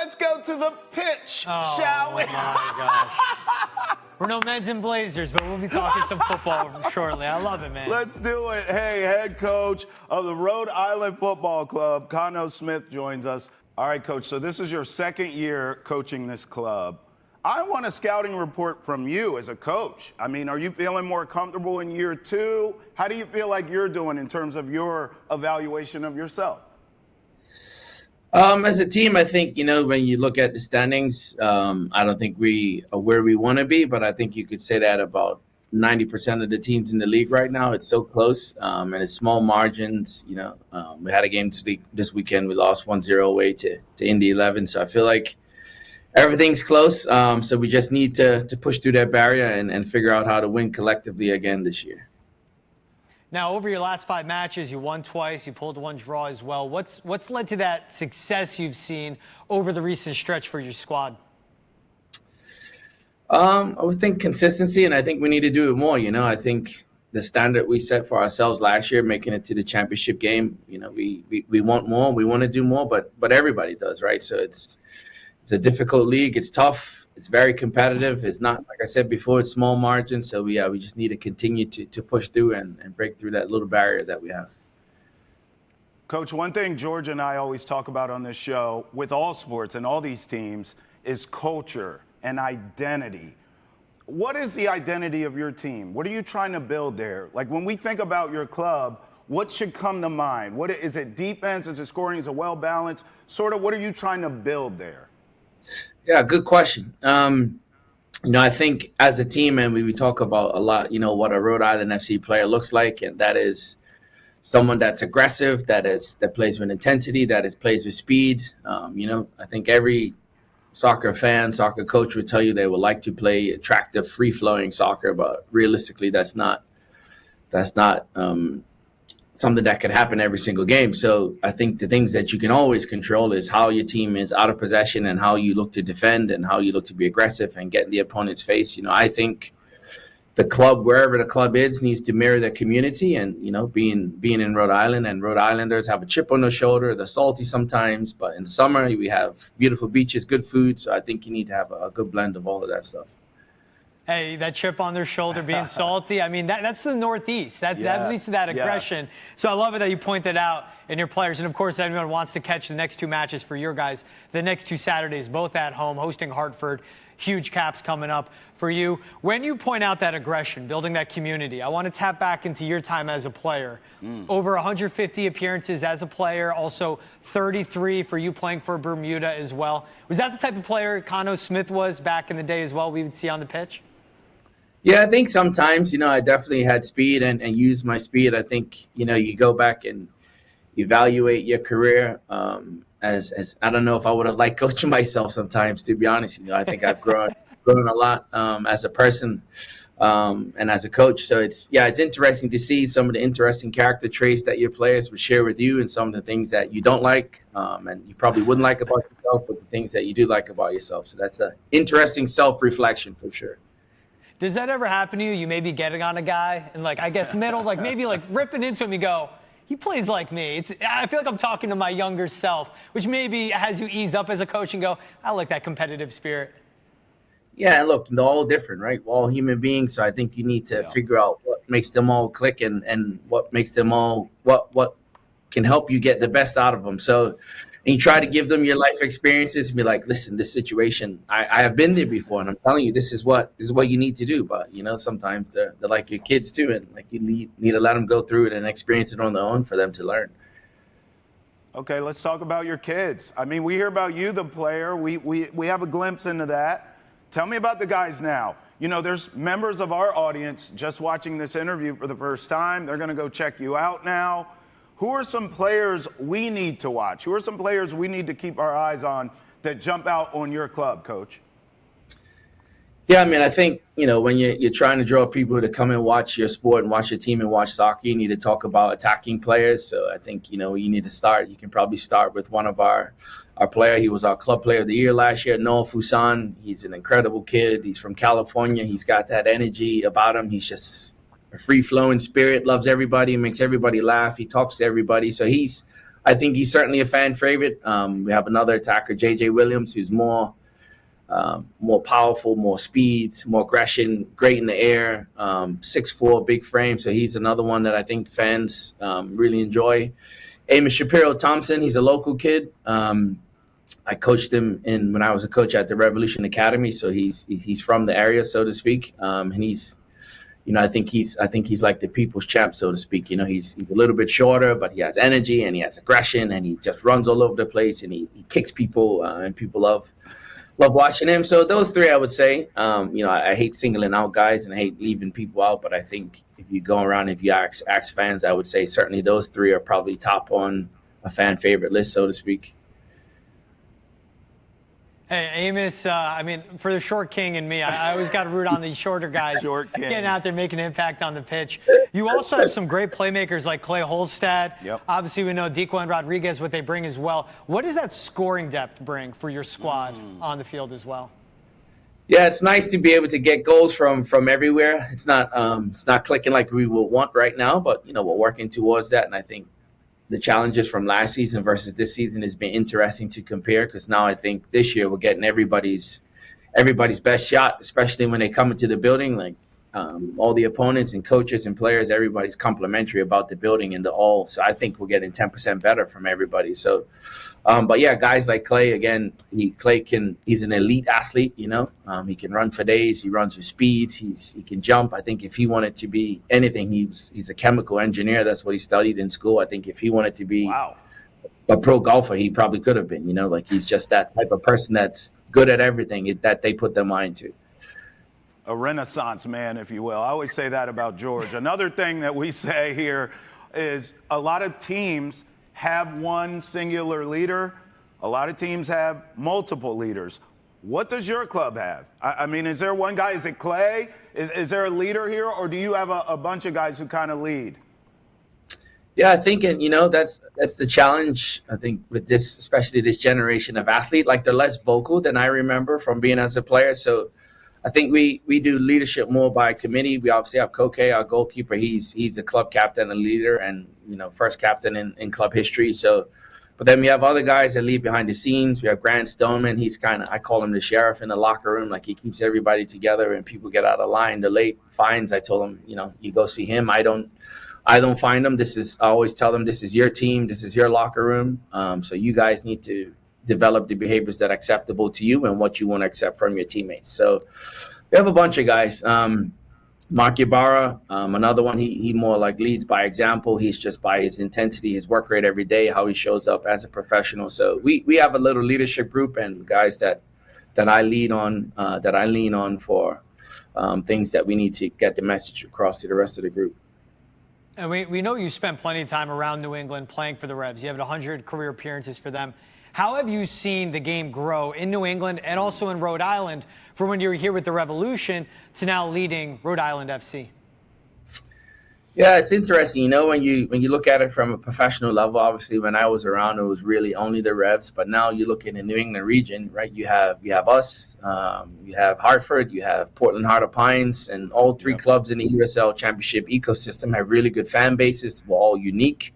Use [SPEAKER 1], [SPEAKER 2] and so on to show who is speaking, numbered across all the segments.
[SPEAKER 1] Let's go to the pitch,
[SPEAKER 2] Oh,
[SPEAKER 1] shall we?
[SPEAKER 2] my gosh. We're no men's in Blazers, but we'll be talking some football shortly. I love it, man.
[SPEAKER 1] Let's do it. Hey, head coach of the Rhode Island Football Club, Khano Smith, joins us. All right, coach, so this is your second year coaching this club. I want a scouting report from you as a coach. I mean, are you feeling more comfortable in year two? How do you feel like you're doing in terms of your evaluation of yourself?
[SPEAKER 3] As a team, I think, when you look at the standings, I don't think we are where we want to be, but I think you could say that about 90% of the teams in the league right now. It's so close, and it's small margins. We had a game this weekend. We lost 1-0 away to Indy 11, so I feel like everything's close. So we just need to push through that barrier and figure out how to win collectively again this year.
[SPEAKER 2] Now, over your last 5 matches, you won twice, you pulled 1 draw as well. What's led to that success you've seen over the recent stretch for your squad? I
[SPEAKER 3] would think consistency, and I think we need to do it more. I think the standard we set for ourselves last year, making it to the championship game, we want more, we want to do more, but everybody does, right? So it's a difficult league. It's tough. It's very competitive. It's not, like I said before, it's small margins. So we just need to continue to push through and break through that little barrier that we have.
[SPEAKER 1] Coach, one thing George and I always talk about on this show with all sports and all these teams is culture and identity. What is the identity of your team? What are you trying to build there? Like when we think about your club, what should come to mind? What is it? Defense? Is it scoring? Is it well balanced? Sort of, what are you trying to build there?
[SPEAKER 3] Yeah, good question. I think as a team, and we talk about a lot, what a Rhode Island FC player looks like, and that is someone that's aggressive, that plays with intensity, plays with speed. I think every soccer fan, soccer coach would tell you they would like to play attractive, free-flowing soccer, but realistically, that's not something that could happen every single game. So I think the things that you can always control is how your team is out of possession and how you look to defend and how you look to be aggressive and get in the opponent's face. I think the club, wherever the club is, needs to mirror their community. And, being in Rhode Island, and Rhode Islanders have a chip on their shoulder. They're salty sometimes, but in summer we have beautiful beaches, good food. So I think you need to have a good blend of all of that stuff.
[SPEAKER 2] Hey, that chip on their shoulder, being salty. I mean, that's the Northeast. That leads to that aggression.
[SPEAKER 1] Yes.
[SPEAKER 2] So I love it that you point that out in your players. And, of course, anyone wants to catch the next 2 matches for your guys, the next 2 Saturdays, both at home, hosting Hartford. Huge caps coming up for you. When you point out that aggression, building that community, I want to tap back into your time as a player. Over 150 appearances as a player, also 33 for you playing for Bermuda as well. Was that the type of player Khano Smith was back in the day as well, we would see on the pitch?
[SPEAKER 3] Yeah, I think sometimes, I definitely had speed and used my speed. I think, you go back and evaluate your career as I don't know if I would have liked coaching myself sometimes, to be honest. I think I've grown a lot as a person and as a coach. So it's interesting to see some of the interesting character traits that your players would share with you and some of the things that you don't like and you probably wouldn't like about yourself, but the things that you do like about yourself. So that's an interesting self-reflection for sure.
[SPEAKER 2] Does that ever happen to you? You may be getting on a guy and maybe ripping into him, you go, he plays like me. I feel like I'm talking to my younger self, which maybe has you ease up as a coach and go, I like that competitive spirit.
[SPEAKER 3] Yeah, look, they're all different, right? We're all human beings, so I think you need to figure out what makes them all click and what makes them all, what can help you get the best out of them. So and you try to give them your life experiences and be like, listen, this situation, I have been there before, and I'm telling you, this is what you need to do. But, sometimes they're like your kids too, and like you need to let them go through it and experience it on their own for them to learn.
[SPEAKER 1] Okay, let's talk about your kids. I mean, we hear about you, the player. We have a glimpse into that. Tell me about the guys now. There's members of our audience just watching this interview for the first time. They're going to go check you out now. Who are some players we need to watch? Who are some players we need to keep our eyes on that jump out on your club, Coach?
[SPEAKER 3] Yeah, I mean, I think, when you're trying to draw people to come and watch your sport and watch your team and watch soccer, you need to talk about attacking players. So I think, you need to start. You can probably start with one of our player. He was our club player of the year last year, Noah Fusan. He's an incredible kid. He's from California. He's got that energy about him. He's just a free-flowing spirit, loves everybody, makes everybody laugh. He talks to everybody. So he's I think he's certainly a fan favorite. We have another attacker, J.J. Williams, who's more powerful, more speed, more aggression, great in the air, 6'4", big frame. So he's another one that I think fans really enjoy. Amos Shapiro-Thompson, he's a local kid. I coached him when I was a coach at the Revolution Academy, so he's from the area, so to speak. And he's, I think he's like the people's champ, so to speak. He's a little bit shorter, but he has energy and he has aggression and he just runs all over the place and he kicks people, and people love watching him. So those three, I would say. I hate singling out guys and I hate leaving people out, but I think if you go around, if you ask fans, I would say certainly those three are probably top on a fan favorite list, so to speak.
[SPEAKER 2] Hey, Amos, for the short king and me, I always got to root on these shorter guys.
[SPEAKER 1] Short king.
[SPEAKER 2] Getting out there, making an impact on the pitch. You also have some great playmakers like Clay Holstad.
[SPEAKER 1] Yep.
[SPEAKER 2] Obviously, we know Dequan Rodriguez, what they bring as well. What does that scoring depth bring for your squad on the field as well?
[SPEAKER 3] Yeah, it's nice to be able to get goals from everywhere. It's not clicking like we would want right now, but we're working towards that, and I think the challenges from last season versus this season has been interesting to compare, because now I think this year we're getting everybody's best shot, especially when they come into the building. Like all the opponents and coaches and players, everybody's complimentary about the building and so I think we're getting 10% better from everybody. So, but yeah, guys like Clay, again, he's an elite athlete. He can run for days. He runs with speed. He can jump. I think if he wanted to be anything, he's a chemical engineer. That's what he studied in school. I think if he wanted to be a pro golfer, he probably could have been. He's just that type of person that's good at everything that they put their mind to.
[SPEAKER 1] A renaissance man, if you will. I always say that about George. Another thing that we say here is a lot of teams have one singular leader. A lot of teams have multiple leaders. What does your club have? I mean, is there one guy? Is it Clay? Is there a leader here, or do you have a bunch of guys who kind of lead?
[SPEAKER 3] Yeah, I think, that's the challenge, I think, with this, especially this generation of athlete. Like, they're less vocal than I remember from being as a player. So I think we do leadership more by committee. We obviously have Koke, our goalkeeper. He's a club captain and leader, and first captain in club history. So, but then we have other guys that lead behind the scenes. We have Grant Stoneman. He's I call him the sheriff in the locker room. Like, he keeps everybody together, and people get out of line. The late fines, I told him, you go see him. I don't find them. I always tell them, this is your team. This is your locker room. So you guys need to develop the behaviors that are acceptable to you and what you want to accept from your teammates. So we have a bunch of guys. Mark Ybarra, another one, he more like leads by example. He's just by his intensity, his work rate every day, how he shows up as a professional. So we have a little leadership group and guys that I lean on for things that we need to get the message across to the rest of the group.
[SPEAKER 2] And we know you spent plenty of time around New England playing for the Revs. You have 100 career appearances for them. How have you seen the game grow in New England and also in Rhode Island from when you were here with the Revolution to now leading Rhode Island FC?
[SPEAKER 3] Yeah, it's interesting. when you look at it from a professional level, obviously when I was around, it was really only the Revs. But now you look in the New England region, right? You have us, you have Hartford, you have Portland Heart of Pines, and all three clubs in the USL Championship ecosystem have really good fan bases. We're all unique.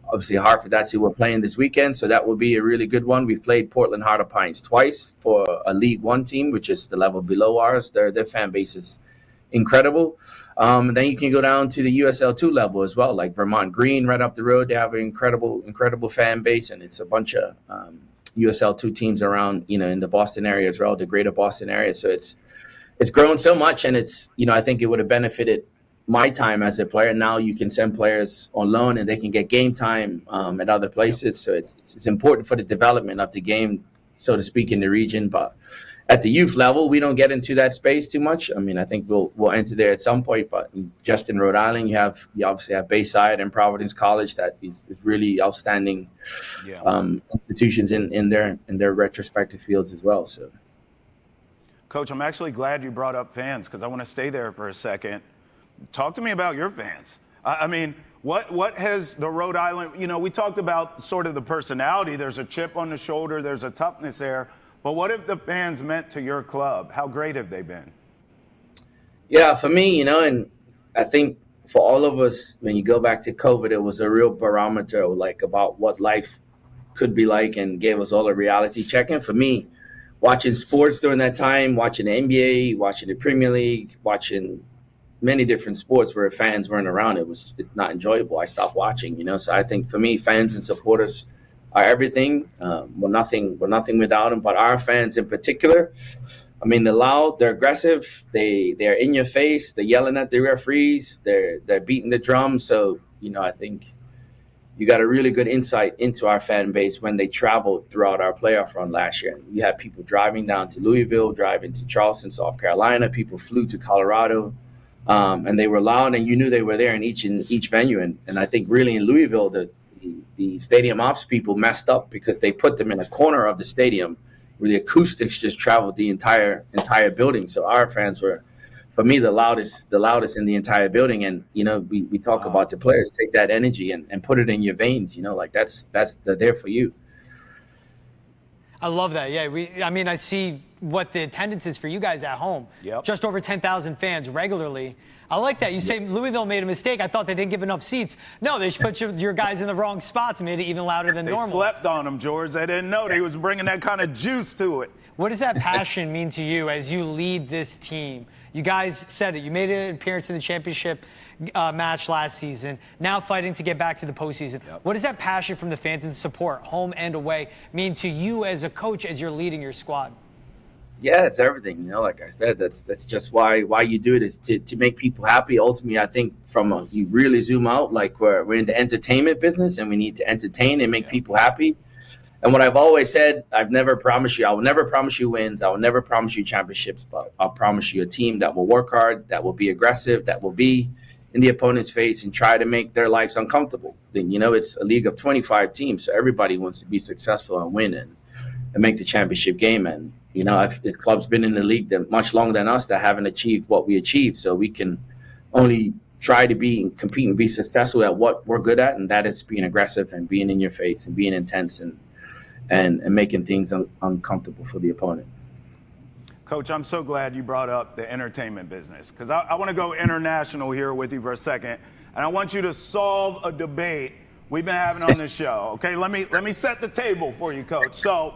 [SPEAKER 3] Obviously, Hartford, that's who we're playing this weekend, so that will be a really good one. We've played Portland Heart of Pines twice for a League One team, which is the level below ours. Their fan base is incredible. And then you can go down to the USL2 level as well, like Vermont Green right up the road. They have an incredible fan base, and it's a bunch of USL2 teams around, in the Boston area as well, the greater Boston area. So it's grown so much, and it's, I think it would have benefited my time as a player. Now you can send players on loan and they can get game time at other places. So it's important for the development of the game, so to speak, in the region. But at the youth level, we don't get into that space too much. I mean, I think we'll enter there at some point. But just in Rhode Island, you obviously have Bayside and Providence College that is really outstanding institutions in their retrospective fields as well. So,
[SPEAKER 1] Coach, I'm actually glad you brought up fans, because I want to stay there for a second. Talk to me about your fans. I mean, what has the Rhode Island, we talked about sort of the personality. There's a chip on the shoulder. There's a toughness there. But what have the fans meant to your club? How great have they been?
[SPEAKER 3] Yeah, for me, and I think for all of us, when you go back to COVID, it was a real barometer like about what life could be like and gave us all a reality check. And for me, watching sports during that time, watching the NBA, watching the Premier League, watching many different sports where fans weren't around, it's not enjoyable. I stopped watching, So I think for me, fans and supporters are everything. We're nothing without them. But our fans in particular, I mean, they're loud, they're aggressive, they're in your face, they're yelling at the referees, they're beating the drums. So, I think you got a really good insight into our fan base when they traveled throughout our playoff run last year. You had people driving down to Louisville, driving to Charleston, South Carolina. People flew to Colorado, and they were loud, and you knew they were there in each venue. And I think really in Louisville, the stadium ops people messed up because they put them in a corner of the stadium where the acoustics just traveled the entire building. So our fans were, for me, the loudest in the entire building. And, we talk about the players, take that energy and put it in your veins, like they're there for you.
[SPEAKER 2] I love that. Yeah, I see what the attendance is for you guys at home.
[SPEAKER 1] Yep.
[SPEAKER 2] Just over 10,000 fans regularly. I like that. You say Louisville made a mistake. I thought they didn't give enough seats. No, they just put your guys in the wrong spots and made it even louder than normal.
[SPEAKER 1] They slept on them, George. They didn't know they was bringing that kind of juice to it.
[SPEAKER 2] What does that passion mean to you as you lead this team? You guys said it. You made an appearance in the championship match last season, now fighting to get back to the postseason.
[SPEAKER 1] Yep.
[SPEAKER 2] What does that passion from the fans and the support, home and away, mean to you as a coach as you're leading your squad?
[SPEAKER 3] Yeah, it's everything. Like I said, that's just why you do it, is to make people happy. Ultimately, I think you really zoom out, like we're in the entertainment business and we need to entertain and make people happy. And what I've always said, I will never promise you wins. I will never promise you championships, but I'll promise you a team that will work hard, that will be aggressive, that will be in the opponent's face and try to make their lives uncomfortable. Then, it's a league of 25 teams, so everybody wants to be successful and win and make the championship game. And, this club's been in the league much longer than us that haven't achieved what we achieved. So we can only try to compete and be successful at what we're good at, and that is being aggressive and being in your face and being intense and making things uncomfortable for the opponent.
[SPEAKER 1] Coach, I'm so glad you brought up the entertainment business, because I want to go international here with you for a second, and I want you to solve a debate we've been having on this show. Okay, let me set the table for you, Coach. So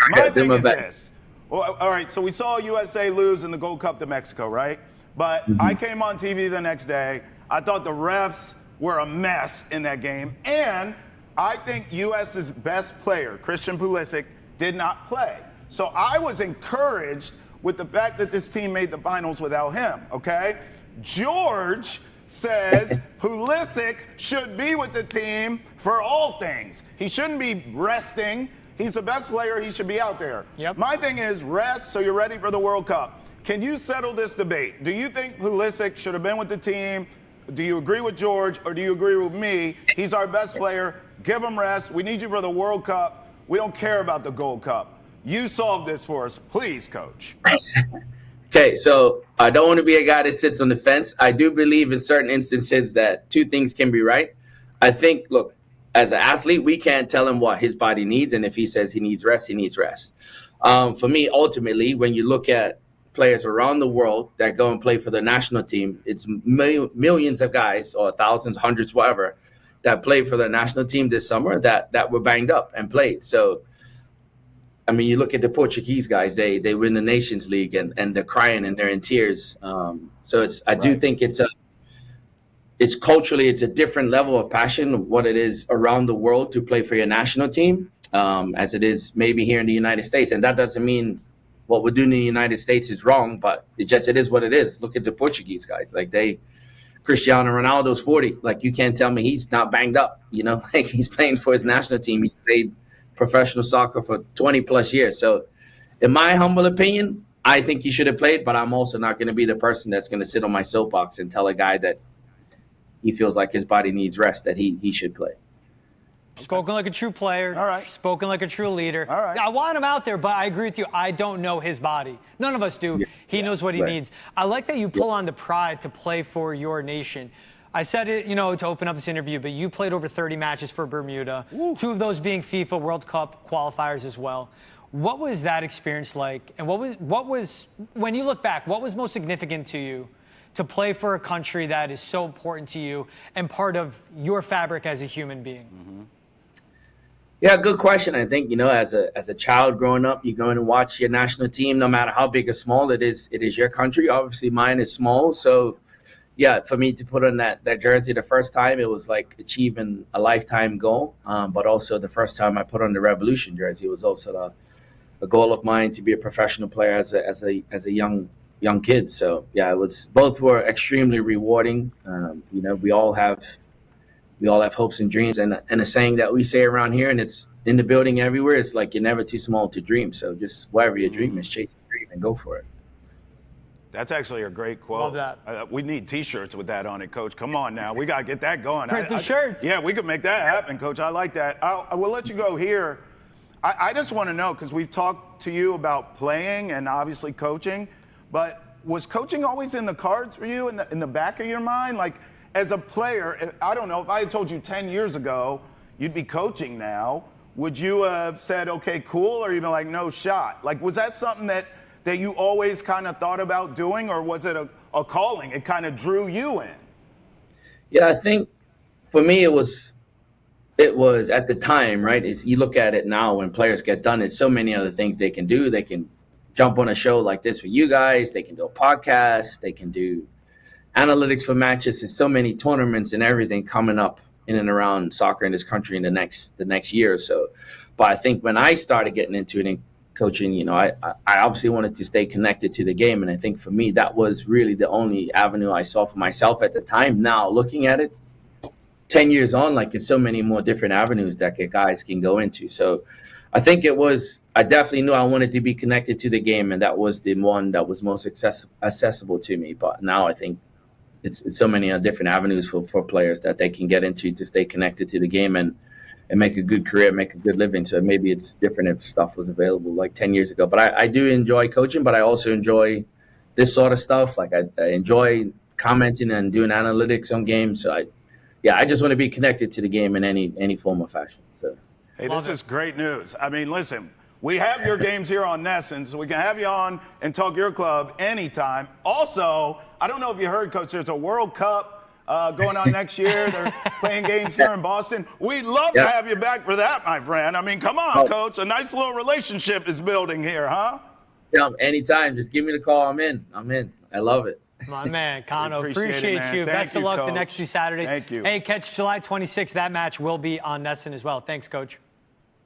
[SPEAKER 1] my thing is this. Well, all right, so we saw USA lose in the Gold Cup to Mexico, right? But I came on TV the next day. I thought the refs were a mess in that game, and I think US's best player, Christian Pulisic, did not play. So I was encouraged with the fact that this team made the finals without him, okay? George says Pulisic should be with the team for all things. He shouldn't be resting. He's the best player. He should be out there.
[SPEAKER 2] Yep.
[SPEAKER 1] My thing is rest so you're ready for the World Cup. Can you settle this debate? Do you think Pulisic should have been with the team? Do you agree with George, or do you agree with me? He's our best player. Give him rest. We need you for the World Cup. We don't care about the Gold Cup. You solve this for us, please, Coach.
[SPEAKER 3] Okay, so I don't want to be a guy that sits on the fence. I do believe in certain instances that two things can be right. I think, look, as an athlete, we can't tell him what his body needs, and if he says he needs rest, he needs rest. For me, ultimately, when you look at players around the world that go and play for the national team, it's millions of guys, or thousands, hundreds, whatever, that played for the national team this summer that were banged up and played. So, I mean, you look at the Portuguese guys, they win the Nations League and they're crying and they're in tears. So I do think it's culturally, it's a different level of passion, what it is around the world to play for your national team, as it is maybe here in the United States. And that doesn't mean what we're doing in the United States is wrong, but it is what it is. Look at the Portuguese guys. Cristiano Ronaldo's 40. You can't tell me he's not banged up, he's playing for his national team. He's played professional soccer for 20 plus years. So in my humble opinion, I think he should have played, but I'm also not going to be the person that's going to sit on my soapbox and tell a guy that he feels like his body needs rest that he should play.
[SPEAKER 2] Spoken like a true player.
[SPEAKER 1] All right.
[SPEAKER 2] Spoken like a true leader.
[SPEAKER 1] All right.
[SPEAKER 2] I want him out there, but I agree with you. I don't know his body. None of us do. Yeah. He knows what he needs. I like that you pull on the pride to play for your nation. I said it, to open up this interview, but you played over 30 matches for Bermuda, 2 of those being FIFA World Cup qualifiers as well. What was that experience like? And what was when you look back, what was most significant to you to play for a country that is so important to you and part of your fabric as a human being?
[SPEAKER 1] Mm-hmm.
[SPEAKER 3] Yeah, good question. I think, as a child growing up, you go in and watch your national team, no matter how big or small it is your country. Obviously, mine is small. So, yeah, for me to put on that jersey the first time, it was like achieving a lifetime goal. But also the first time I put on the Revolution jersey, it was also a goal of mine to be a professional player as a young kid. So, yeah, both were extremely rewarding. We all have hopes and dreams, and a saying that we say around here, and it's in the building everywhere, it's like you're never too small to dream. So just whatever your dream is, chase your dream and go for it.
[SPEAKER 1] That's actually a great quote.
[SPEAKER 2] Love that.
[SPEAKER 1] We need T-shirts with that on it, Coach. Come on now. We got to get that going.
[SPEAKER 2] Print the shirts.
[SPEAKER 1] Yeah, we could make that happen, Coach. I like that. I will let you go here. I just want to know, because we've talked to you about playing and obviously coaching, but was coaching always in the cards for you, in the back of your mind? Like, as a player, I don't know, if I had told you 10 years ago you'd be coaching now, would you have said, okay, cool, or you'd be like, no shot? Like, was that something that you always kind of thought about doing, or was it a calling? It kind of drew you in?
[SPEAKER 3] Yeah, I think for me it was at the time, right? You look at it now when players get done, there's so many other things they can do. They can jump on a show like this with you guys. They can do a podcast. They can do analytics for matches. There's so many tournaments and everything coming up in and around soccer in this country in the next year or so. But I think when I started getting into it in coaching, I obviously wanted to stay connected to the game. And I think for me, that was really the only avenue I saw for myself at the time. Now, looking at it, 10 years on, like, there's so many more different avenues that guys can go into. So I think I definitely knew I wanted to be connected to the game, and that was the one that was most accessible to me. But now I think it's so many different avenues for players that they can get into to stay connected to the game and make a good career, make a good living. So maybe it's different if stuff was available like 10 years ago. But I do enjoy coaching, but I also enjoy this sort of stuff. Like I enjoy commenting and doing analytics on games. So I just want to be connected to the game in any form or fashion. So
[SPEAKER 1] hey, this is great news. I mean, listen, we have your games here on Nesson, so we can have you on and talk your club anytime. Also, I don't know if you heard, Coach, there's a World Cup going on next year. They're playing games here in Boston. We'd love to have you back for that, my friend. I mean, come on, Coach. A nice little relationship is building here, huh?
[SPEAKER 3] Yeah, anytime. Just give me the call. I'm in. I love it.
[SPEAKER 2] My man, Khano, appreciate you.
[SPEAKER 1] Thank
[SPEAKER 2] Best of luck
[SPEAKER 1] Coach.
[SPEAKER 2] the next 2 Saturdays.
[SPEAKER 1] Thank you.
[SPEAKER 2] Hey, catch July 26th. That match will be on Nesson as well. Thanks, Coach.